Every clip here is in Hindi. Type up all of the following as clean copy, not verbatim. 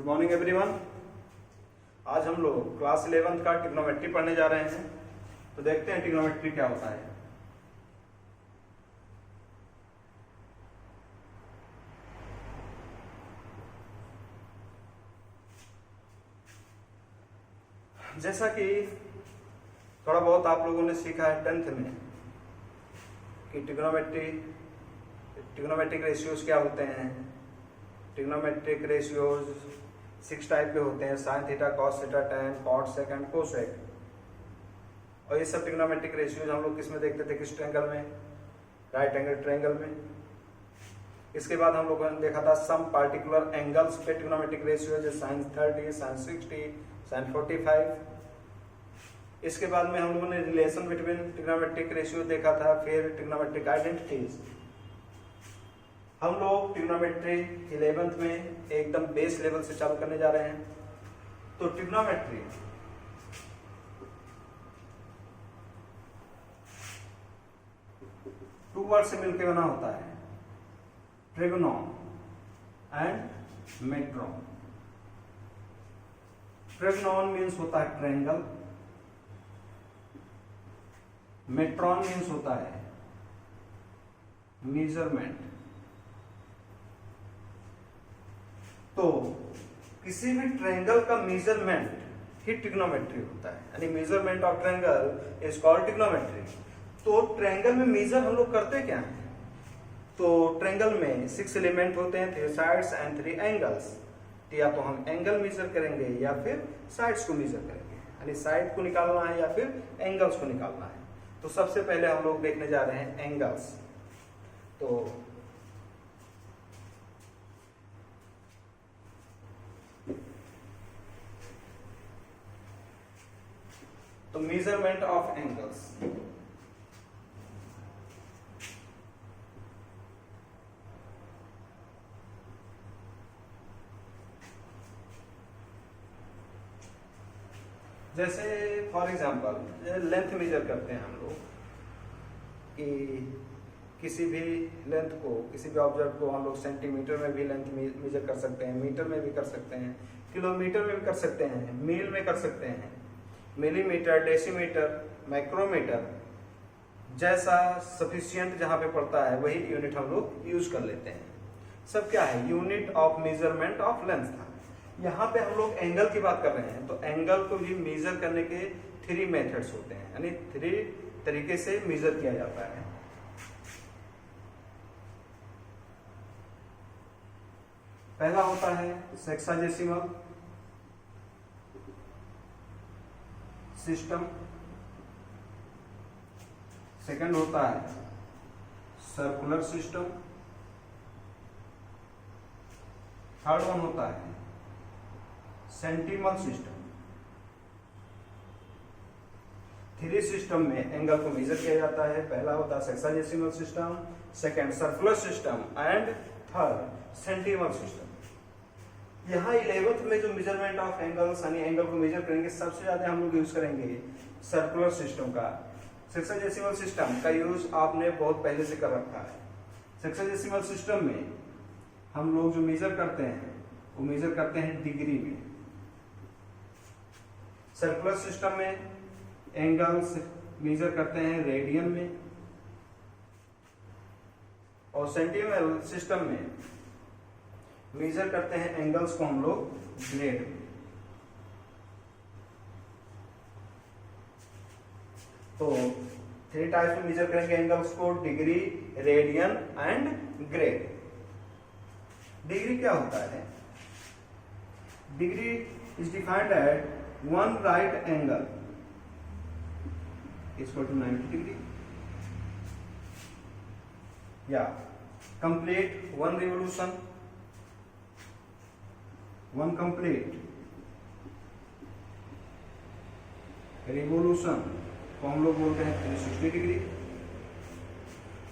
Morning everyone. आज हम लोग क्लास 11th का ट्रिग्नोमेट्री पढ़ने जा रहे हैं। तो देखते हैं ट्रिग्नोमेट्री क्या होता है। जैसा कि थोड़ा बहुत आप लोगों ने सीखा है 10th में कि ट्रिग्नोमेट्रिक रेशियोज क्या होते हैं। ट्रिग्नोमेट्रिक रेशियोज 6 टाइप के होते हैं, sine theta, cos theta, tan, cot sec and cosec. और ये सब ट्रिग्नोमेट्रिक रेशियोज हम लोग किस में देखते थे, किस ट्रायंगल में, राइट एंगल ट्रायंगल में। इसके बाद हम लोगों ने देखा था सम पार्टिकुलर एंगल्स पे ट्रिग्नोमेट्रिक रेशियो, जैसे साइन 30, साइन 60, साइन 45। इसके बाद में हम लोगों ने रिलेशन बिटवीन ट्रिग्नोमेट्रिक रेशियो देखा था, फिर ट्रिग्नोमेट्रिक आइडेंटिटीज। हम लोग ट्रिग्नोमेट्री 11th में एकदम बेस लेवल से चालू करने जा रहे हैं। तो ट्रिग्नोमेट्री टू वर्ड से मिलकर बना होता है, ट्रिग्नोन एंड मेट्रोन। ट्रिग्नोन मीन्स होता है ट्रायंगल, मेट्रॉन मीन्स होता है मेजरमेंट। तो किसी भी ट्रायंगल का मेजरमेंट ही ट्रिग्नोमेट्री होता है, यानी measurement of triangle is called trigonometry. तो ट्रायंगल में मेजर हम लोग करते क्या है, तो ट्रायंगल में 6 एलिमेंट होते हैं, 3 साइड्स एंड 3 एंगल्स। तो या तो हम एंगल मेजर करेंगे या फिर साइड्स को मेजर करेंगे, यानी साइड को निकालना है या फिर एंगल्स को निकालना है। तो सबसे पहले हम लोग देखने जा रहे हैं एंगल्स। तो मेजरमेंट ऑफ एंगल्स। जैसे फॉर एग्जांपल लेंथ मेजर करते हैं हम लोग कि किसी भी लेंथ को, किसी भी ऑब्जेक्ट को हम लोग सेंटीमीटर में भी लेंथ मेजर कर सकते हैं, मीटर में भी कर सकते हैं, किलोमीटर में भी कर सकते हैं, मील में कर सकते हैं, मिलीमीटर, डेसीमीटर, माइक्रोमीटर, जैसा सफिशिएंट जहां पे पड़ता है वही यूनिट हम लोग यूज कर लेते हैं। सब क्या है, unit of measurement of length था। यहाँ पे हम लोग एंगल की बात कर रहे हैं, तो एंगल को भी मेजर करने के 3 मेथड्स होते हैं, यानी 3 तरीके से मेजर किया जाता है। पहला होता है सेक्साडेसिमल सिस्टम, सेकंड होता है सर्कुलर सिस्टम, थर्ड वन होता है सेंटिमल सिस्टम। 3 सिस्टम में एंगल को मेजर किया जाता है। पहला होता है sexagesimal system, second circular system and third centesimal system. यहाँ 11th में जो मेजरमेंट ऑफ एंगल्स यानी एंगल को मेजर करेंगे, सबसे ज्यादा हम लोग यूज करेंगे सर्कुलर सिस्टम का। सेक्साडेसिमल सिस्टम का यूज आपने बहुत पहले से कर रखा है। सेक्साडेसिमल सिस्टम में हम लोग जो मेजर करते हैं वो मेजर करते हैं डिग्री में। सर्कुलर सिस्टम में एंगल्स मेजर करते हैं रेडियन में, और सेंटिमल सिस्टम में मेजर करते हैं एंगल्स को हम लोग ग्रेड में। तो 3 टाइप्स में मेजर करेंगे एंगल्स को, degree, radian and grade. Degree क्या होता है, degree is defined at 1 right angle equal to 90 degree, या कंप्लीट 1 रिवोल्यूशन, 1 कंप्लीट रिवोल्यूशन को हम लोग बोलते हैं 360 डिग्री।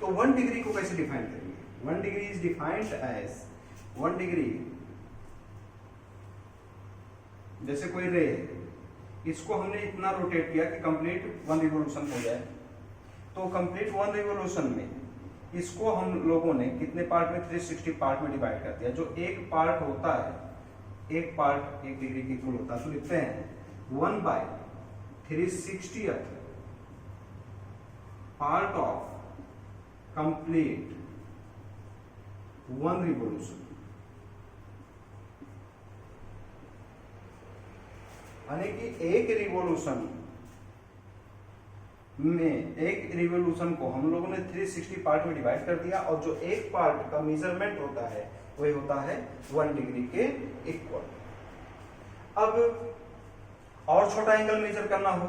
तो 1 डिग्री को कैसे डिफाइन करेंगे, 1 degree is defined as 1 degree, जैसे कोई रे है, इसको हमने इतना रोटेट किया कि कंप्लीट 1 रिवोल्यूशन हो जाए। तो कंप्लीट 1 रिवोल्यूशन में इसको हम लोगों ने कितने पार्ट में, 360 पार्ट में डिवाइड कर दिया। जो एक पार्ट होता है, एक पार्ट 1 डिग्री के इक्वल होता है, तो लिखते हैं 1/360 पार्ट ऑफ कंप्लीट 1 रिवोल्यूशन। यानी कि एक रिवोल्यूशन को हम लोगों ने 360 पार्ट में डिवाइड कर दिया, और जो एक पार्ट का मेजरमेंट होता है वही होता है 1 डिग्री के इक्वल। अब और छोटा एंगल मेजर करना हो,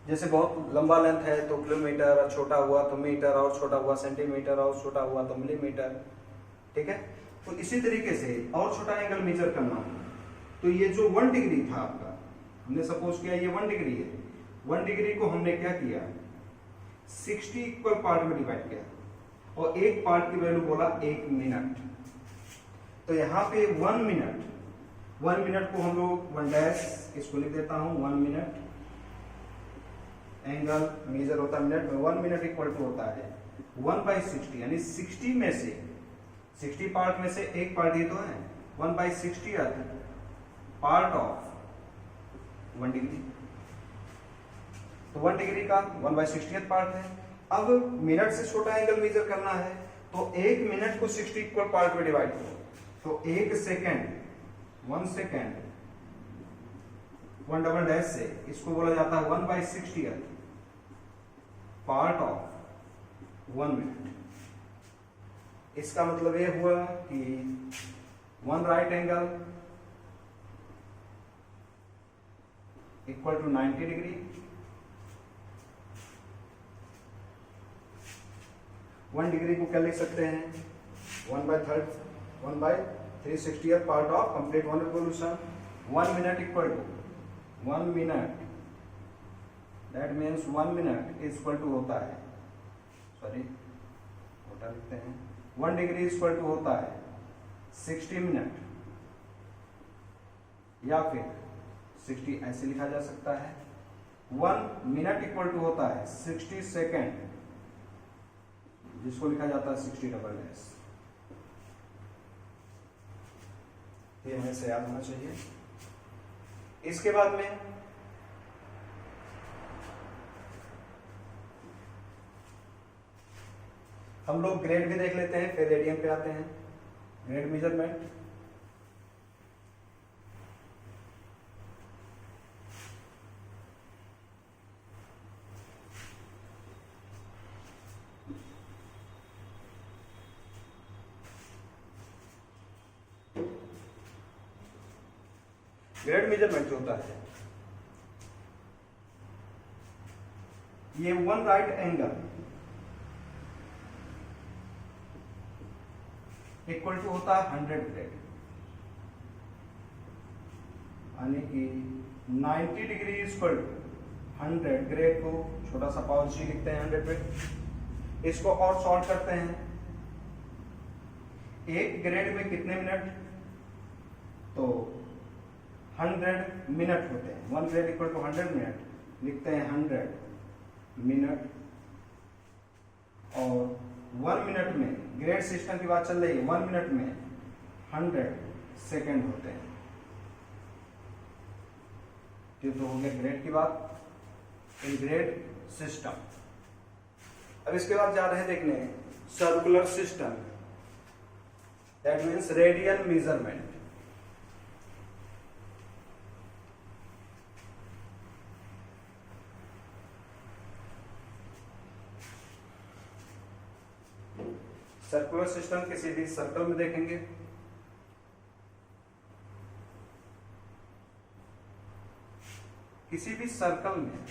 जैसे बहुत लंबा लेंथ है तो किलोमीटर, और छोटा हुआ तो मीटर, और छोटा हुआ सेंटीमीटर, और छोटा हुआ तो मिलीमीटर, ठीक है। तो इसी तरीके से और छोटा एंगल मेजर करना हो, तो ये जो 1 डिग्री था आपका, हमने सपोज किया ये 1 डिग्री है, 1 डिग्री को हमने क्या किया 60 इक्वल पार्ट में डिवाइड किया, और एक पार्ट की वैल्यू बोला 1 मिनट। तो यहाँ पे 1 मिनट को हम लोग 1 डैश इसको लिख देता हूं, 1 मिनट एंगल मेजर होता है मिनट में, 1 मिनट इक्वल टू होता है 1/60, यानी 60 में से 60 पार्ट में से एक पार्ट ये तो है 1/60 पार्ट ऑफ 1 डिग्री। तो 1 डिग्री का 1/60 पार्ट है। अब मिनट से छोटा एंगल मेजर करना है, तो 1 मिनट को 60 इक्वल पार्ट में डिवाइड करो, तो 1 सेकेंड 1 सेकेंड 1 डबल डैश से इसको बोला जाता है 1/60 पार्ट ऑफ 1 मिनट। इसका मतलब ये हुआ कि 1 right angle equal to 90 degree, 1 degree को क्या लिख सकते हैं 1/360 part of complete 1 revolution. 1 minute equal to 1 minute, that means 1 minute equal to होता है, सॉरी उल्टा लिखते हैं, 1 डिग्री इक्वल टू होता है 60 मिनट, या फिर 60 ऐसे लिखा जा सकता है। 1 मिनट इक्वल टू होता है 60 सेकेंड, जिसको लिखा जाता है 60 डबल डैश। ये हमें से याद होना चाहिए। इसके बाद में हम लोग ग्रेड भी देख लेते हैं, फिर रेडियन पे आते हैं। ग्रेड मेजरमेंट, ग्रेड मेजरमेंट जो होता है, ये 1 राइट एंगल इक्वल टू होता है 100 ग्रेड, यानी कि 90 डिग्री इक्वल टू 100 ग्रेड को छोटा सा पावर जी लिखते हैं 100 पे। इसको और सॉल्व करते हैं, एक ग्रेड में कितने मिनट, तो 100 मिनट होते हैं। 1 ग्रेड इक्वल टू 100 मिनट, लिखते हैं 100 मिनट, और 1 मिनट में ग्रेड सिस्टम की बात चल रही है, 1 मिनट में 100 सेकेंड होते हैं। तो हो गया ग्रेड की बात इन ग्रेड सिस्टम। अब इसके बाद जा रहे हैं देखने circular system, that means radian measurement. Circular system किसी भी सर्कल में देखेंगे, किसी भी सर्कल में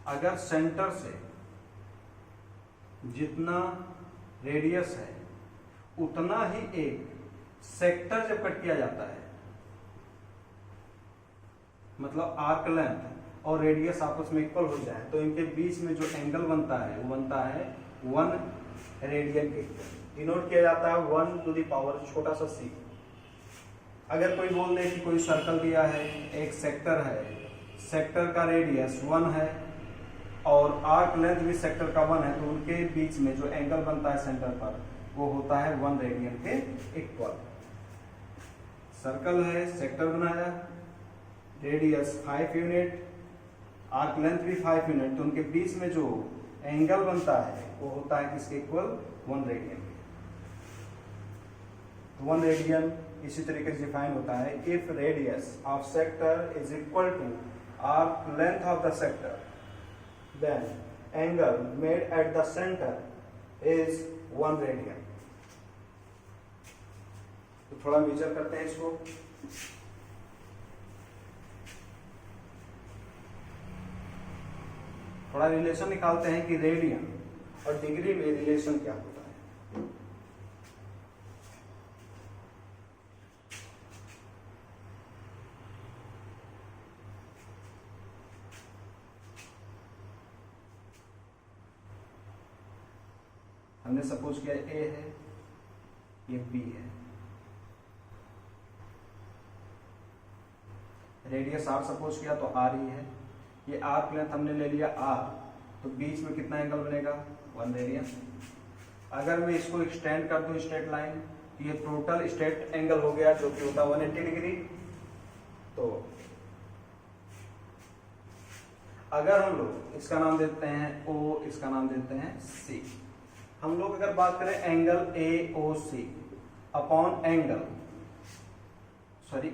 अगर सेंटर से जितना रेडियस है उतना ही एक सेक्टर जब कट किया जाता है, मतलब आर्क लेंथ और रेडियस आपस में इक्वल हो जाए, तो इनके बीच में जो एंगल बनता है वो बनता है 1 रेडियन के इक्वल, डिनोट किया जाता है 1 टू द पावर छोटा सा c। अगर कोई बोल दे कि कोई सर्कल दिया है, एक सेक्टर है, सेक्टर का रेडियस 1 है और आर्क लेंथ भी सेक्टर का 1 है, तो उनके बीच में जो एंगल बनता है सेंटर पर वो होता है 1 रेडियन के इक्वल। सर्कल है, सेक्टर बनाया, रेडियस 5 यूनिट, आर्क लेंथ भी 5 यूनिट, तो उनके बीच में जो एंगल बनता है वो होता है किसके इक्वल, 1 रेडियन। 1 रेडियन इसी तरीके से डिफाइन होता है, if radius of sector is equal to arc length of the sector then angle made at the centre is 1 radian. तो थोड़ा मेजर करते हैं इसको। थोड़ा रिलेशन निकालते हैं कि रेडियन और डिग्री में रिलेशन क्या होता है। हमने सपोज किया ए है, ये बी है, रेडियस आर सपोज किया तो आर ही है, ये आर्क लेंथ हमने ले लिया आर, तो बीच में कितना एंगल बनेगा, 1 रेडियन। अगर मैं इसको एक्सटेंड कर दूं स्ट्रेट लाइन, तो ये टोटल स्ट्रेट एंगल हो गया जो कि होता है 180 डिग्री। तो अगर हम लोग इसका नाम देते हैं ओ, इसका नाम देते हैं सी, हम लोग अगर बात करें angle A O C upon angle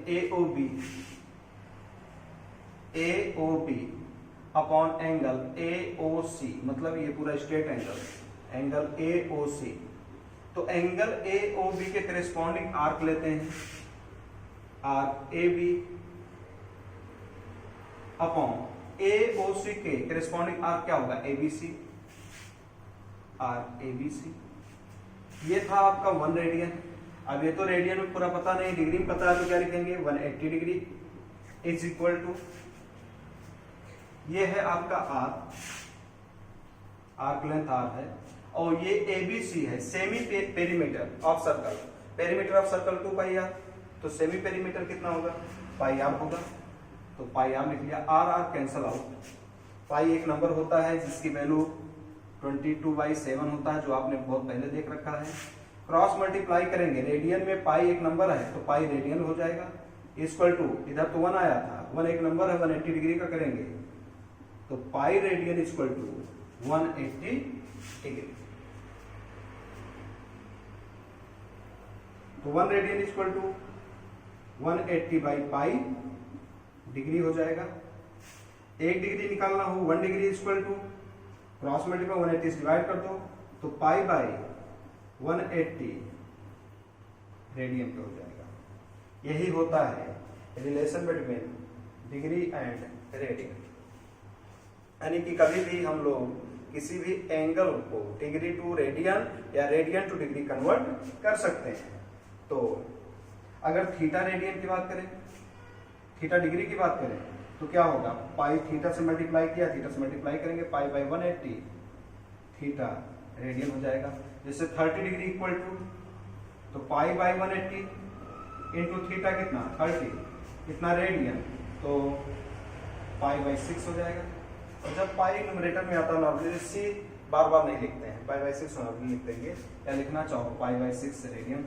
A O B upon angle A O C, मतलब ये पूरा straight angle A O C. तो एंगल ए ओ बी के करेस्पॉन्डिंग आर्क लेते हैं, arc A B upon A O C के करेस्पॉन्डिंग आर्क क्या होगा, A B C, arc A B C. ये था आपका 1 रेडियन। अब ये तो रेडियन में पूरा पता नहीं, डिग्री में पता है तो क्या लिखेंगे, 180 डिग्री इज इक्वल टू, ये है आपका आर्क लेंथ आर है, और ये एबीसी है, semi perimeter of circle. Perimeter of circle 2 pi आर, तो सेमी पेरीमीटर कितना होगा, पाई आर होगा, तो पाई आर लिख लिया, आर आर कैंसल आउट। पाई एक नंबर होता है जिसकी वैल्यू 22/7 होता है, जो आपने बहुत पहले देख रखा है। क्रॉस मल्टीप्लाई करेंगे, रेडियन में पाई एक नंबर है तो पाई रेडियन हो जाएगा, इक्वल टू, इधर तो 1 आया था, 1 एक नंबर है, 180 डिग्री का करेंगे तो pi radian equal to 180 degree. तो 1 radian equal to 180 by pi degree हो जाएगा। 1 डिग्री निकालना हो, 1 degree equal to cross multiply 180 से डिवाइड कर दो, तो पाई बाई 180 रेडियन पे हो जाएगा। यही होता है relation between degree and radian. यानी कि कभी भी हम लोग किसी भी एंगल को डिग्री टू रेडियन या रेडियन टू डिग्री कन्वर्ट कर सकते हैं। तो अगर थीटा रेडियन की बात करें, थीटा डिग्री की बात करें, तो क्या होगा, पाई थीटा से मल्टीप्लाई किया, थीटा से मल्टीप्लाई करेंगे, पाई बाई 180 थीटा रेडियन हो जाएगा। जैसे 30 डिग्री इक्वल टू, तो पाई बाई 180 इंटू थीटा कितना 30, कितना रेडियन, तो पाई बाई 6 हो जाएगा। और जब पाई न्यूमरेटर में आता है नॉर्मली सी बार बार नहीं लिखते हैं, पाई बाई 6 नॉर्मली लिख देंगे, क्या लिखना चाहो पाई बाई 6 रेडियन।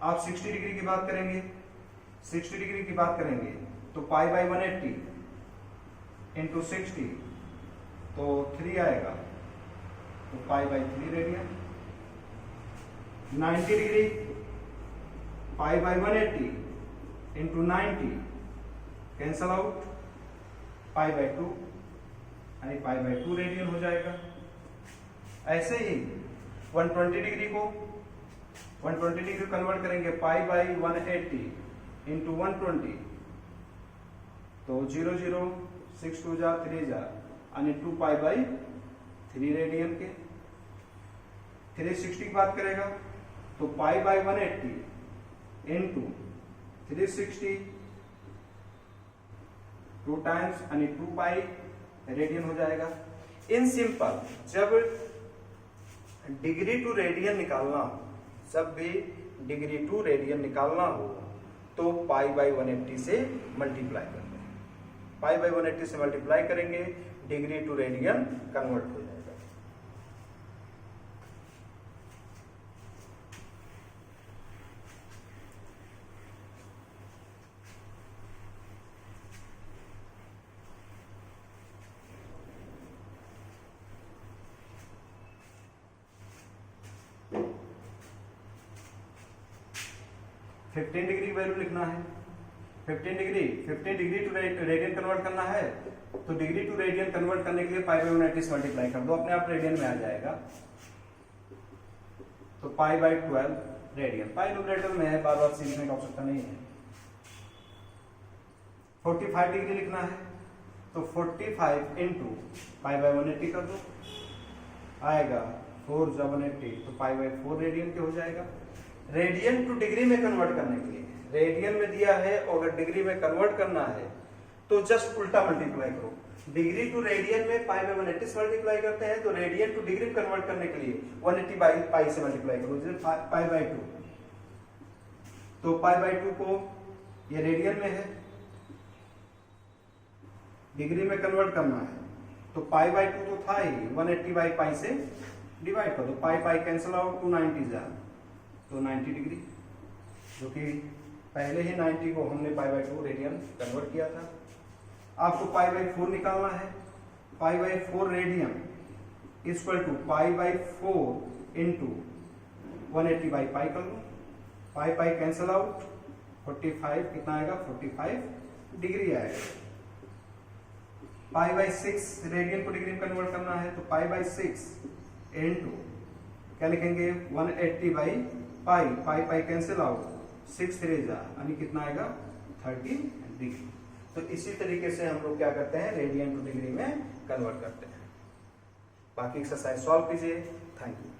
आप 60 डिग्री की बात करेंगे, 60 डिग्री की बात करेंगे तो पाई बाई 180 इंटू 60 तो 3 आएगा, तो pi by 3 radian. 90 degree pi by 180 into 90 cancel out, pi by 2 यानी पाई बाई 2 रेडियन हो जाएगा। ऐसे ही 120 डिग्री को 120 डिग्री कन्वर्ट करेंगे, पाई बाई 180 इंटू 120 तो 0 0 6 2 जा 3 जा यानी 2 पाई बाई 3 रेडियन के। 360 की बात करेगा तो पाई बाई 180 इंटू 360 2 टाइम्स यानी 2 पाई रेडियन हो जाएगा। इन सिंपल जब डिग्री टू रेडियन निकालना हो, जब भी डिग्री टू रेडियन निकालना हो तो पाई बाई 180 से मल्टीप्लाई करते हैं, पाई बाई 180 से मल्टीप्लाई करेंगे, डिग्री टू रेडियन कन्वर्ट हो जाएगा। 15 डिग्री वैल्यू लिखना है। 15 डिग्री टू रेडियन कन्वर्ट करना है, तो डिग्री टू रेडियन कन्वर्ट करने के लिए पाई बाई 180 से मल्टीप्लाई कर दो, अपने आप रेडियन में आ जाएगा। तो pi by 12 radian, pi numerator में है, बार बार सीखने का आवश्यकता नहीं है। 45 डिग्री लिखना है, तो 45 इंटू पाई बाई 180 कर दो, आएगा 4 × 180, तो पाई बाई 4 रेडियन के हो जाएगा। रेडियन टू डिग्री में कन्वर्ट करने के लिए, रेडियन में दिया है और अगर डिग्री में कन्वर्ट करना है तो जस्ट उल्टा मल्टीप्लाई करो। डिग्री टू रेडियन में पाई बाई 180 से मल्टीप्लाई करते हैं, तो रेडियन टू डिग्री में कन्वर्ट करने के लिए 180 बाई पाई से मल्टीप्लाई करो, जैसे पाई बाई 2। तो पाई बाई 2 को ये रेडियन में है, डिग्री में कन्वर्ट करना है, तो पाई बाई 2 तो था ही, 180 बाई पाई से डिवाइड कर दो, पाई पाई कैंसिल आउट, 290 जा, तो 90 डिग्री, जो कि पहले ही 90 को हमने पाई बाई 2 रेडियन कन्वर्ट किया था। आपको पाई बाई 4 निकालना है, pi by 4 radian equal to pi by 4 into 180 by pi कर लो, पाई पाई कैंसिल आउट, 45 कितना आएगा, 45 डिग्री आएगा। पाई बाई 6 रेडियन को डिग्री में कन्वर्ट करना है, तो पाई बाई 6 इंटू क्या लिखेंगे, 180 by pi, pi pi cancel out, 6 3 जा, यानी कितना आएगा, 30 डिग्री। तो इसी तरीके से हम लोग क्या करते हैं, रेडियन टू डिग्री में कन्वर्ट करते हैं। बाकी एक्सरसाइज सॉल्व कीजिए। Thank you.